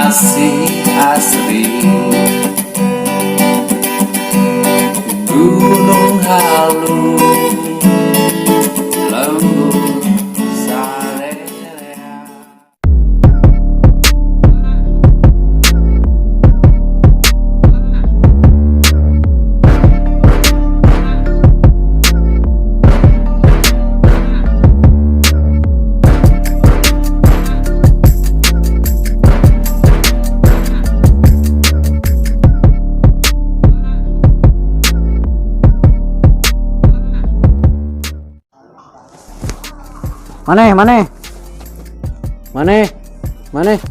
masih asri. Gunung halus lembut salera. Maneh.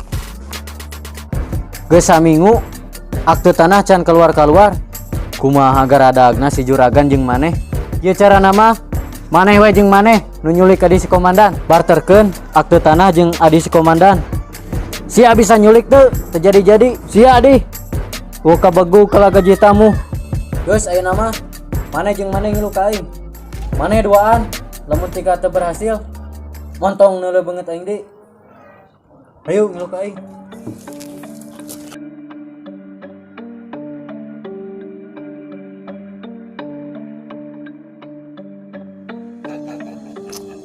Geus saminggu akte tanah can keluar. Kumaha garadagna si juragan jeung maneh. Ieu cara nama maneh we jeung maneh nu nyulik adi si komandan. Barterkeun akte tanah jeung adi si komandan. Sia bisa nyulik teu jadi. Sia adi. Ku kabegu kala gaji tamu. Geus ayeuna mah maneh jeung maneh ngilu ka aing. Maneh duaan lamun tika teu berhasil. Montong neuleuh banget aing deui. Ayo ngilu ka aing.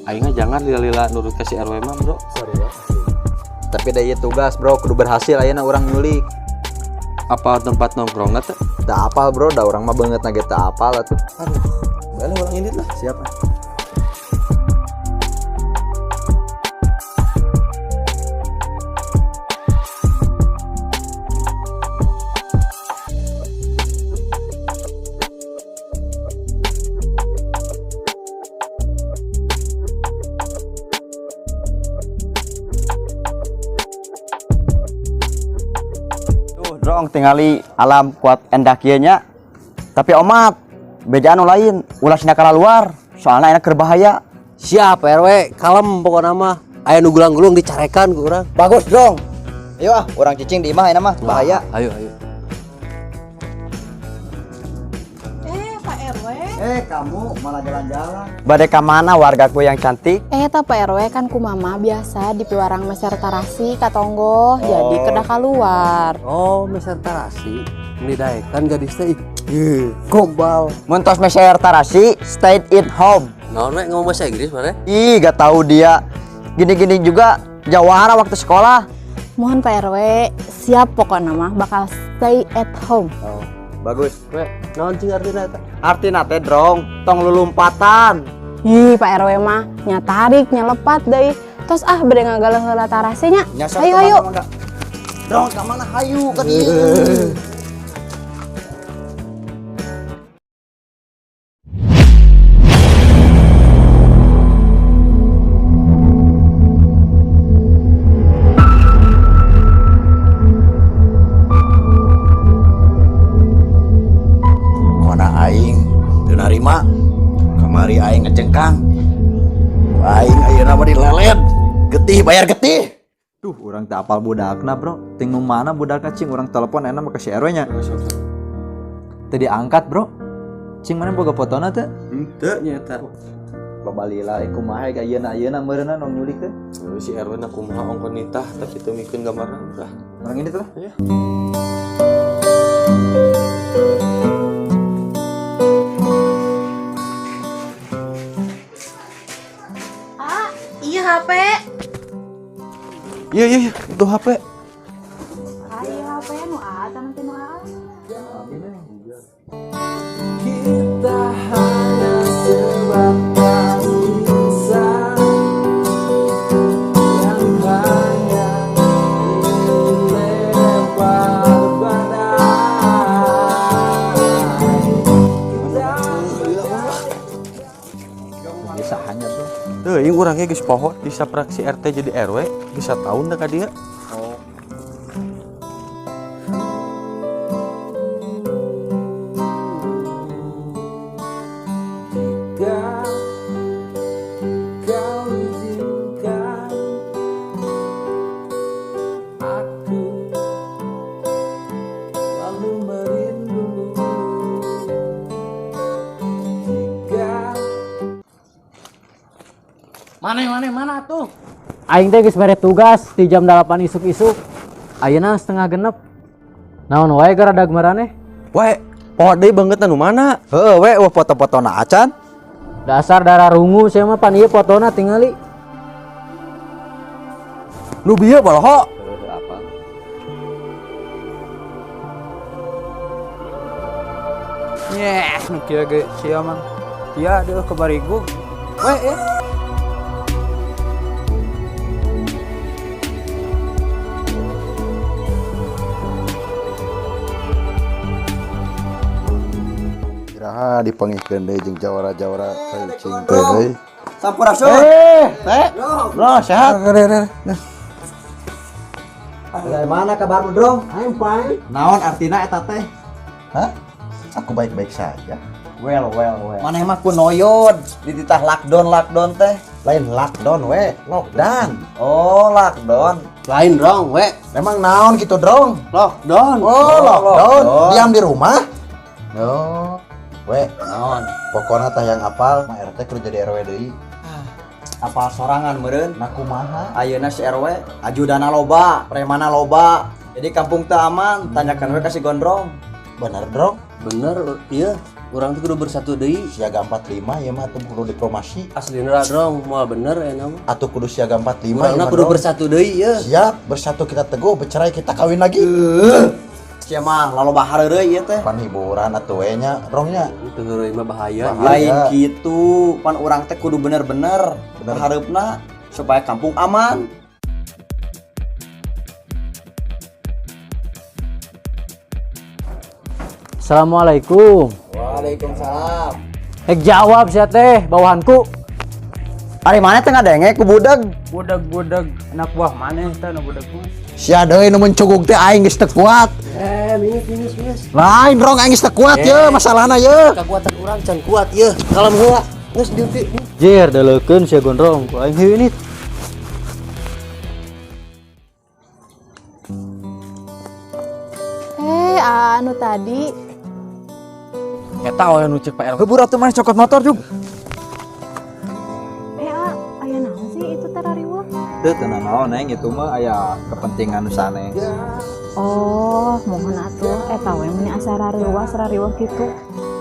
Aing jangan lila-lila nurut ke si RW mah, Bro. Sorry ya. Tapi da ieu tugas, Bro, kudu berhasil ayeuna urang nyulik. Apa tempat nongkrong teh? Da apal, Bro, da urang mah beungeut na ge teu apal atuh. Aduh. Balik urang ini lah. Siapa? Drong tingali alam kuat endak ieu nya. Tapi omat bejaan nu lain ulah sina kala luar soalna enak berbahaya. Siap RW, kalem pokokna mah. Aya nu gulang-gulung dicarekan ku urang. Bagus dong. Ayo urang cicing di imah enak mah bahaya. Ayo. Pak RW. Kamu malah jalan-jalan. Bade ka mana wargaku yang cantik? Pak RW kan ku mama biasa di piwarang meser tarasi katonggo jadi kedah keluar. Oh, meser tarasi. Nidaekan gadis teh. Gombal. Mun tos meser tarasi, stay at home. Naon we ngomong bahasa Inggris mare? Ih, gak tahu dia. Gini-gini juga jawara waktu sekolah. Mohon Pak RW, siap pokoknya mah bakal stay at home. Oh, bagus. We, naon cing artina eta? Artina teh drong, tong lulumpatan. Ih, Pak RW mah nyatarik nyelepat deui. Tos bade ngagalah heula tarasi nya. Hayu. Drong ka mana hayu ka dieu. Kamari aing ngejengkang. Aing ayeuna mah dilelet. Getih bayar getih. Duh, urang teu apal budakna, Bro. Ting nu mana budakna cing urang telepon enak mah ka si RW nya. Teu diangkat, Bro. Cing mana boga fotona teh? Henteu nyata. Loba lila kumaha ge ayeuna meureunna nu nyulik teh. Si RW na kumaha ongkon nitah tapi teu mikeun gambarna udah. Urang ini teh. Iya. Iya HP. Iya, itu HP. Iya HP nu nanti nu Kita hanya sebatas insan yang hanya dilempar badai. Bisa hanya, Bro. Teuing urang ge geus poho bisa praksi RT jadi RW, bisa tahun dah ka dia. Jika kau izinkan aku lalu merindu. Jika Mana tuh? Aing teh geus bare tugas di jam 8 isuk-isuk. ayeuna setengah genep. Naon wae garadag maraneh? Wae, pohon deui banget anu mana? Heueuh we wah foto-fotona acan. Dasar darah rungu sia mah pan ieu fotona tingali. Nu bieu baloho. Nyeh, nu kieu ge sia mah. Iya, deuh ke barigu. Weh, Iraha dipangihkeun deui jeung jawara-jawara cing teh deui. Sampurasun. Bro, sehat. Bagaimana kabarmu, Dong? I'm fine. Naon artina eta teh? Hah? Aku baik-baik saja. Well. Maneh mah kunoyod di titah lockdown teh. Lain lockdown we, lockdown. Oh, lockdown. Lain dong, we. Memang naon gitu, Drong? Lockdown. Oh, lockdown. lockdown. Diam di rumah? No. We, naon? Pokona tah yang apal, mah RT kudu jadi RW deui. Apal sorangan meureun. Nah kumaha? Ayeuna si RW ajudana loba, premana loba. Jadi kampung teu aman, tanyakan we ka si Gondrong. Bener, Drong. Bener, iya. Urang tuh kudu bersatu deui. Siaga 45 ya mah atuh kudu dipromasi. Aslina dong, moal bener ya nama. Atuh kudu siaga 45 Urangna ya, kudu Drong. bersatu deui ya. Siap, bersatu kita teguh, bercerai kita kawin lagi. Sia mah laloba hareureuy ieu teh. Pan hiburan atuh we nya, Drongnya. Itu heureuy mah bahaya. Lain gitu, pan urang teh kudu bener-bener hareupna supaya kampung aman. Assalamualaikum. Waalaikumsalam. Jawab sia teh bawahanku. Ari mana teh ngadenge ku budeg? Budak-budak anak buah maneh teh nu budak mah. Sia deui nu mencugug teh aing geus teu kuat. Minus. Lain Drong aing geus teu kuat ye masalahna ye. Kekuatan urang can kuat ya. Kalem heula. Geus diuti. Jer daleukeun sia gondrong ku aing heuh nit. Anu tadi Eta we nu ceuk Pak RW. Hebur atuh maneh cokot motor jug. aya naon sih itu terariwah? Teu tenang naon neng itu mah aya kepentingan sanes. Oh, mohon atuh eta we meni asa rariwah kitu.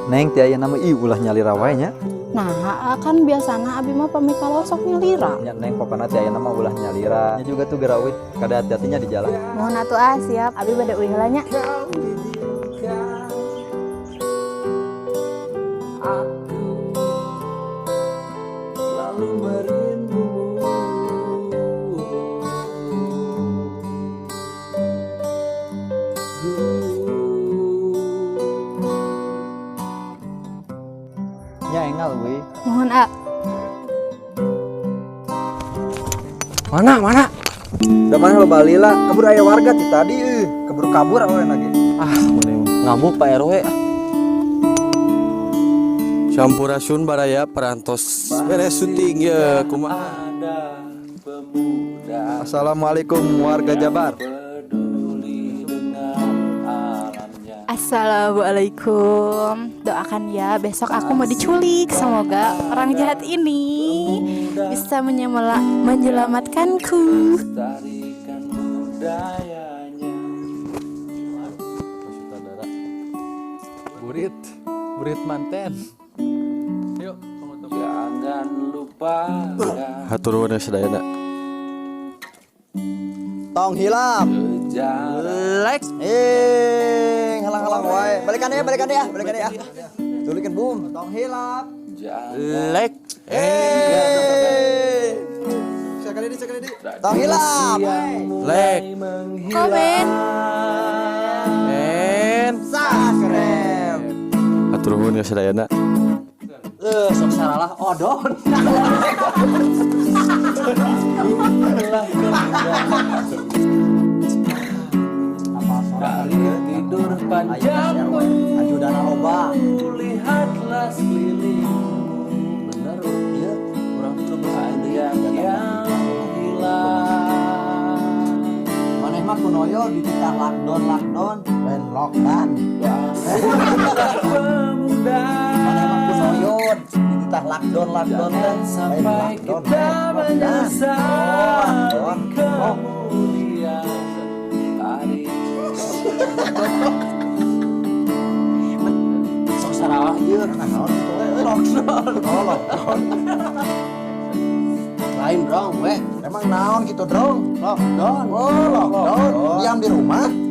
Neng teh aya nama ulah nyalira wae nya. Nah, kan biasana abi mah pamikalo sok nyalira. Nya neng popana teh aya nama ulah nyalira. Nya juga tuh gerawit kada hati-hatinya di jalan. Mohon atuh siap. Abi bade uih heula nya. Lalu merindu. Nya engal we. Mohon Mana? Da maneh lo balila kabur aya warga ti tadi kabur awewe lagi. Mending ngamuk Pak RW. Sampurasun baraya perantos beres syuting ya kumaha. Assalamualaikum warga Jabar. Assalamualaikum. Doakan ya besok aku mau diculik. Semoga orang jahat ini bisa menyelamatkanku. Burit manten. Yuk, jangan lupa. Hatur nuhun sadayana. Tong hilap. Lex. Halang-halang wae. Balikan ya. Tulikeun bum. Tong hilap. Lex. Sekali di. Tong hilap. Lex. Komen. Sakrem. Hatur nuhun ya sadayana. Sok salah odon. Dari tidur panjang Ajudana loba. lihatlah sekeliling. Bener ya. Urang tuh bersatu Yang hilang. Maneh mah kunoyo di titah lockdown. Ben lockdown. Pemuda. Maneh mah kunoyo di titah lockdown teh. Sampai kita menyesal di kemudian Sok salah ieu. Naon gitu lockdown. Oh, lockdown. Lain dong, we. Emang naon gitu, Dong? Lockdown. Oh, lockdown. Diam di rumah.